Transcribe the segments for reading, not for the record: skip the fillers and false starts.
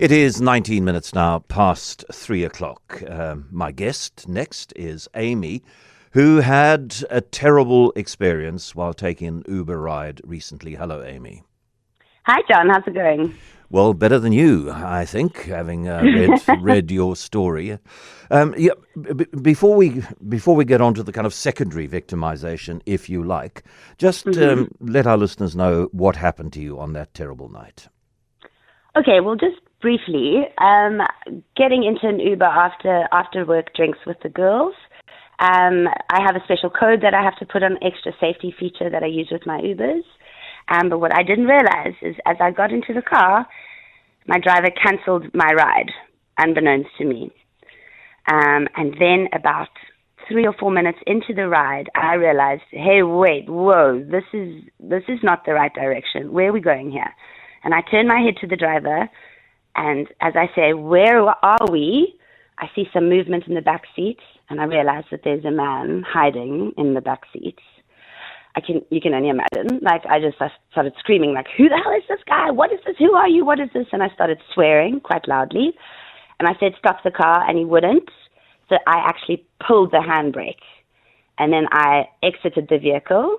It is 19 minutes now past 3 o'clock. My guest next is Amy, who had a terrible experience while taking an Uber ride recently. Hello, Amy. Hi, John. How's it going? Well, better than you, I think, having read your story. Before we get on to the kind of secondary victimization, if you like, just let our listeners know what happened to you on that terrible night. Okay, well, just briefly, getting into an Uber after work drinks with the girls. I have a special code that I have to put on, extra safety feature that I use with my Ubers. But what I didn't realize is as I got into the car, my driver canceled my ride, unbeknownst to me. And then about 3 or 4 minutes into the ride, I realized, hey, wait, whoa, this is not the right direction. Where are we going here? And I turned my head to the driver, and as I say, where are we? I see some movement in the back seats, and I realize that there's a man hiding in the back seats. You can only imagine. Like, I started screaming, like, who the hell is this guy? What is this? Who are you? What is this? And I started swearing quite loudly. And I said, stop the car, and he wouldn't. So I actually pulled the handbrake. And then I exited the vehicle,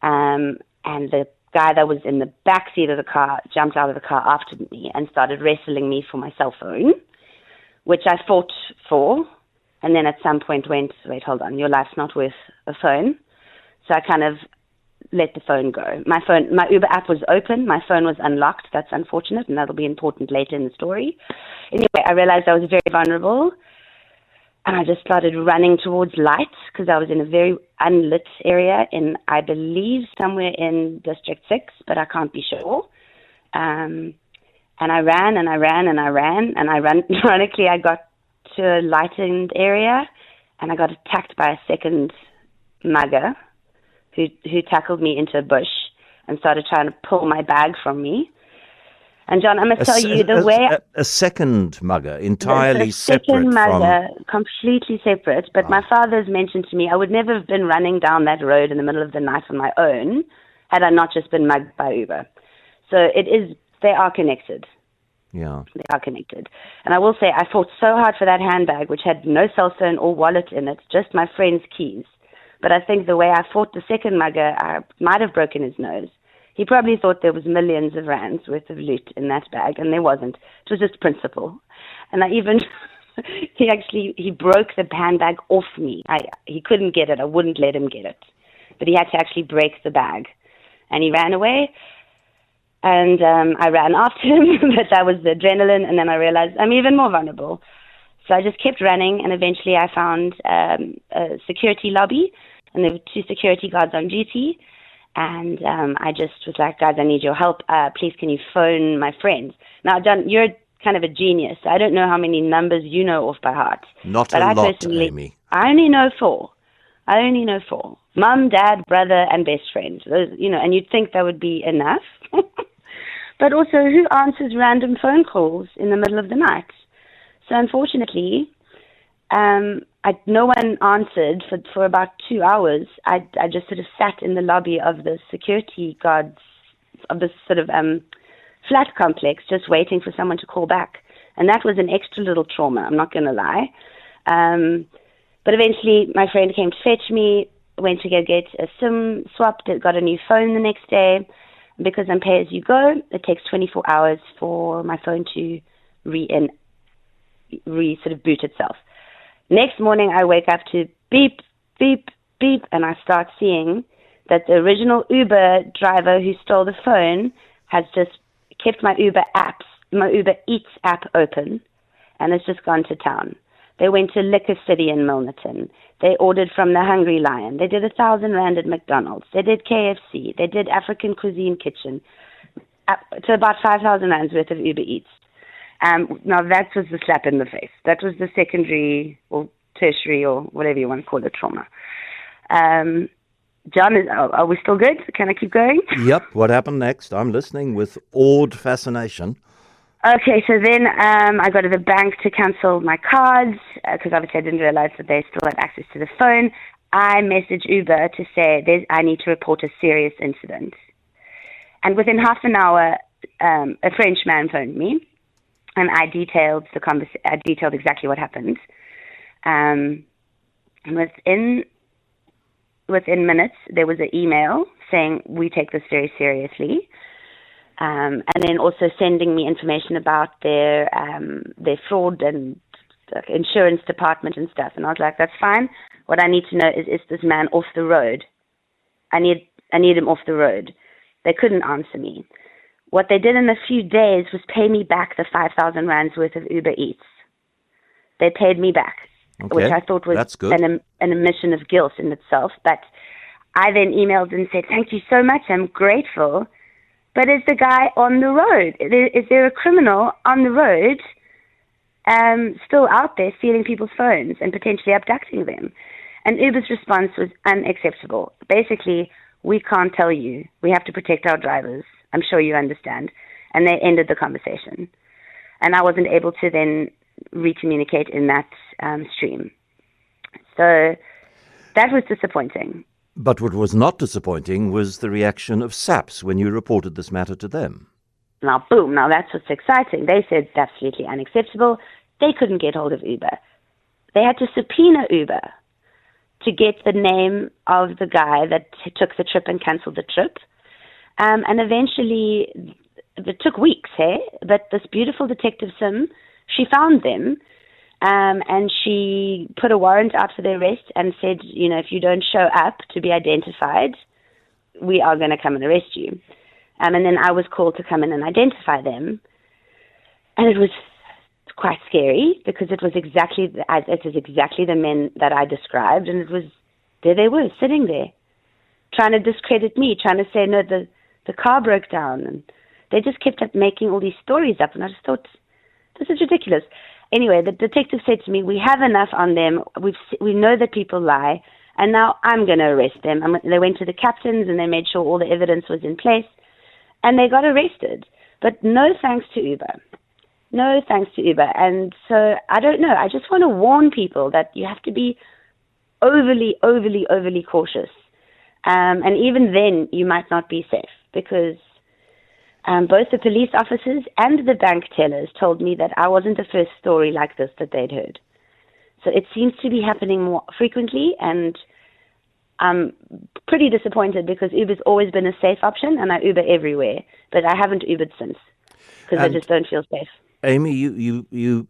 and the guy that was in the back seat of the car jumped out of the car after me and started wrestling me for my cell phone, which I fought for. And then at some point went, wait, hold on, your life's not worth a phone. So I kind of let the phone go. My Uber app was open. My phone was unlocked. That's unfortunate, and that'll be important later in the story. Anyway, I realized I was very vulnerable, and I just started running towards light because I was in a very unlit area in, I believe, somewhere in District 6, but I can't be sure. And I ran, and I ran, and I ran, and ironically, I got to a lightened area, and I got attacked by a second mugger who tackled me into a bush and started trying to pull my bag from me. And John, I must tell you, the way... A second mugger, entirely separate from... A second mugger, completely separate. But my father's mentioned to me, I would never have been running down that road in the middle of the night on my own had I not just been mugged by Uber. So they are connected. Yeah. They are connected. And I will say, I fought so hard for that handbag, which had no cell phone or wallet in it, just my friend's keys. But I think the way I fought the second mugger, I might have broken his nose. He probably thought there was millions of rands worth of loot in that bag, and there wasn't. It was just principle. And he broke the handbag off me. He couldn't get it. I wouldn't let him get it. But he had to actually break the bag. And he ran away, and I ran after him, but that was the adrenaline, and then I realized I'm even more vulnerable. So I just kept running, and eventually I found a security lobby, and there were 2 security guards on duty. And I just was like, guys, I need your help. Please, can you phone my friends? Now, John, you're kind of a genius. I don't know how many numbers you know off by heart. Not a lot, Amy. I only know 4. Mum, dad, brother, and best friend. Those, and you'd think that would be enough. But also, who answers random phone calls in the middle of the night? So unfortunately, no one answered for about 2 hours. I just sort of sat in the lobby of the security guards of this sort of flat complex, just waiting for someone to call back. And that was an extra little trauma, I'm not going to lie. But eventually, my friend came to fetch me, went to go get a SIM swap, got a new phone the next day. Because I'm pay-as-you-go, it takes 24 hours for my phone to sort of boot itself. Next morning, I wake up to beep, beep, beep, and I start seeing that the original Uber driver who stole the phone has just kept my Uber Eats app open, and has just gone to town. They went to Liquor City in Milnerton. They ordered from the Hungry Lion. They did 1,000 Rand at McDonald's. They did KFC. They did African Cuisine Kitchen. To about 5,000 Rands worth of Uber Eats. Now, that was the slap in the face. That was the secondary or tertiary or whatever you want to call it trauma. John, are we still good? Can I keep going? Yep. What happened next? I'm listening with awed fascination. Okay, so then I go to the bank to cancel my cards because obviously I didn't realize that they still had access to the phone. I message Uber to say I need to report a serious incident. And within half an hour, a French man phoned me. and I detailed I detailed exactly what happened. And within minutes, there was an email saying, we take this very seriously. And then also sending me information about their fraud and insurance department and stuff. And I was like, that's fine. What I need to know is this man off the road? I need him off the road. They couldn't answer me. What they did in a few days was pay me back the 5,000 rands worth of Uber Eats. They paid me back, which I thought was an admission of guilt in itself. But I then emailed and said, thank you so much, I'm grateful. But is the guy on the road? Is there a criminal on the road still out there stealing people's phones and potentially abducting them? And Uber's response was unacceptable. Basically, we can't tell you. We have to protect our drivers. I'm sure you understand. And they ended the conversation. And I wasn't able to then recommunicate in that stream. So that was disappointing. But what was not disappointing was the reaction of SAPS when you reported this matter to them. Now, boom, now that's what's exciting. They said it's absolutely unacceptable. They couldn't get hold of Uber. They had to subpoena Uber to get the name of the guy that took the trip and canceled the trip. And eventually, it took weeks, but this beautiful detective Sim, she found them, and she put a warrant out for their arrest and said, if you don't show up to be identified, we are going to come and arrest you. And then I was called to come in and identify them. And it was quite scary because it was exactly the men that I described. And there they were, sitting there, trying to discredit me, trying to say, no, the car broke down. And they just kept up making all these stories up. And I just thought, this is ridiculous. Anyway, the detective said to me, we have enough on them. We know that people lie. And now I'm going to arrest them. They went to the captains and they made sure all the evidence was in place. And they got arrested. But no thanks to Uber. No thanks to Uber. And so, I don't know. I just want to warn people that you have to be overly, overly, overly cautious. And even then, you might not be safe because both the police officers and the bank tellers told me that I wasn't the first story like this that they'd heard. So it seems to be happening more frequently, and I'm pretty disappointed because Uber's always been a safe option, and I Uber everywhere, but I haven't Ubered since because I just don't feel safe. Amy, you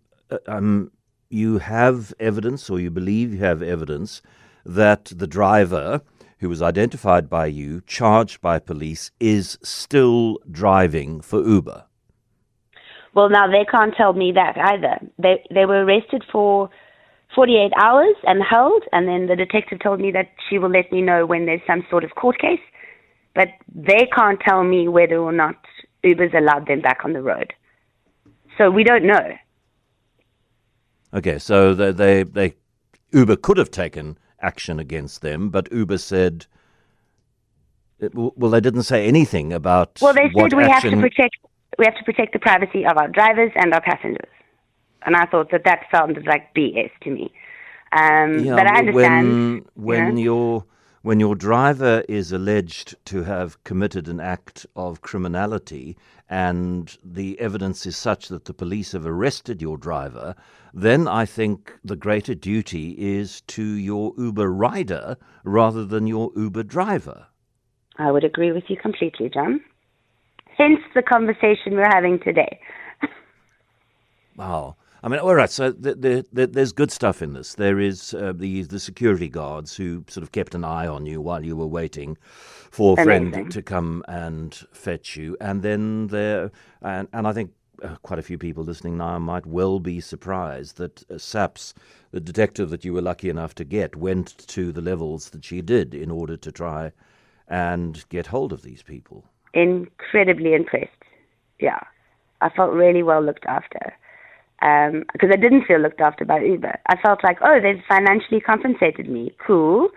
have evidence, or you believe you have evidence, that the driver who was identified by you, charged by police, is still driving for Uber. Well, now they can't tell me that either. They were arrested for 48 hours and held, and then the detective told me that she will let me know when there's some sort of court case, but they can't tell me whether or not Uber's allowed them back on the road. So we don't know. Okay, so they Uber could have taken action against them, but Uber said, well, they didn't say anything about. Well, they said we action... have to protect the privacy of our drivers and our passengers, and I thought that sounded like BS to me. But I understand when your driver is alleged to have committed an act of criminality and the evidence is such that the police have arrested your driver, then I think the greater duty is to your Uber rider rather than your Uber driver. I would agree with you completely, John. Hence the conversation we're having today. Wow. I mean, all right, so there's good stuff in this. There is the security guards who sort of kept an eye on you while you were waiting for a friend to come and fetch you. And then and I think quite a few people listening now might well be surprised that SAPS, the detective that you were lucky enough to get, went to the levels that she did in order to try and get hold of these people. Incredibly impressed. Yeah. I felt really well looked after. Because I didn't feel looked after by Uber. I felt like, they've financially compensated me. Cool.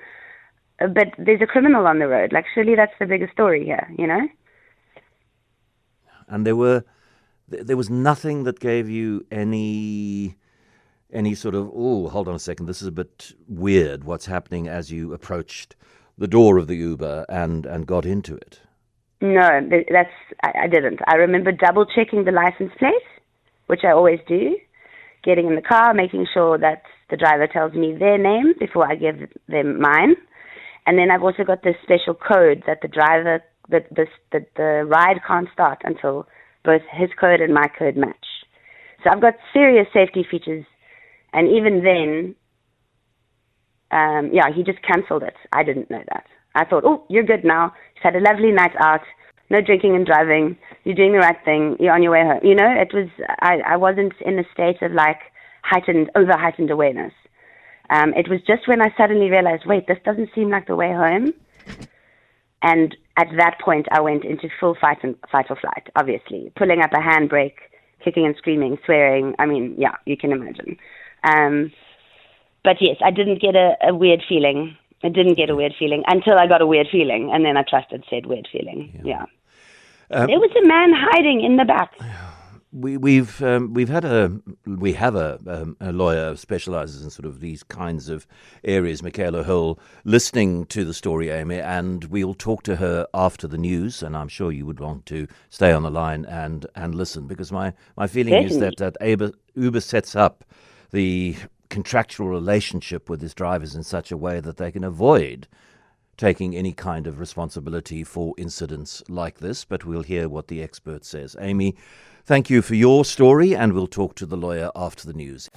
But there's a criminal on the road. Like, surely that's the bigger story here, And there was nothing that gave you any sort of, hold on a second, this is a bit weird, what's happening as you approached the door of the Uber and got into it. No, I didn't. I remember double-checking the license plate, which I always do. Getting in the car, making sure that the driver tells me their name before I give them mine. And then I've also got this special code that the ride can't start until both his code and my code match. So I've got serious safety features. And even then, he just cancelled it. I didn't know that. I thought, oh, you're good now. You've had a lovely night out. No drinking and driving. You're doing the right thing. You're on your way home. You know, it was, I wasn't in a state of like heightened awareness. It was just when I suddenly realized, wait, this doesn't seem like the way home. And at that point, I went into full fight or flight, obviously. Pulling up a handbrake, kicking and screaming, swearing. I mean, yeah, you can imagine. But yes, I didn't get a weird feeling. I didn't get a weird feeling until I got a weird feeling, and then I trusted said weird feeling. Yeah. There was a man hiding in the back. We have a lawyer who specialises in sort of these kinds of areas, Michaela Hull, listening to the story, Amy, and we'll talk to her after the news, and I'm sure you would want to stay on the line and listen, because my feeling is that Uber sets up the contractual relationship with its drivers in such a way that they can avoid taking any kind of responsibility for incidents like this, but we'll hear what the expert says. Amy, thank you for your story, and we'll talk to the lawyer after the news.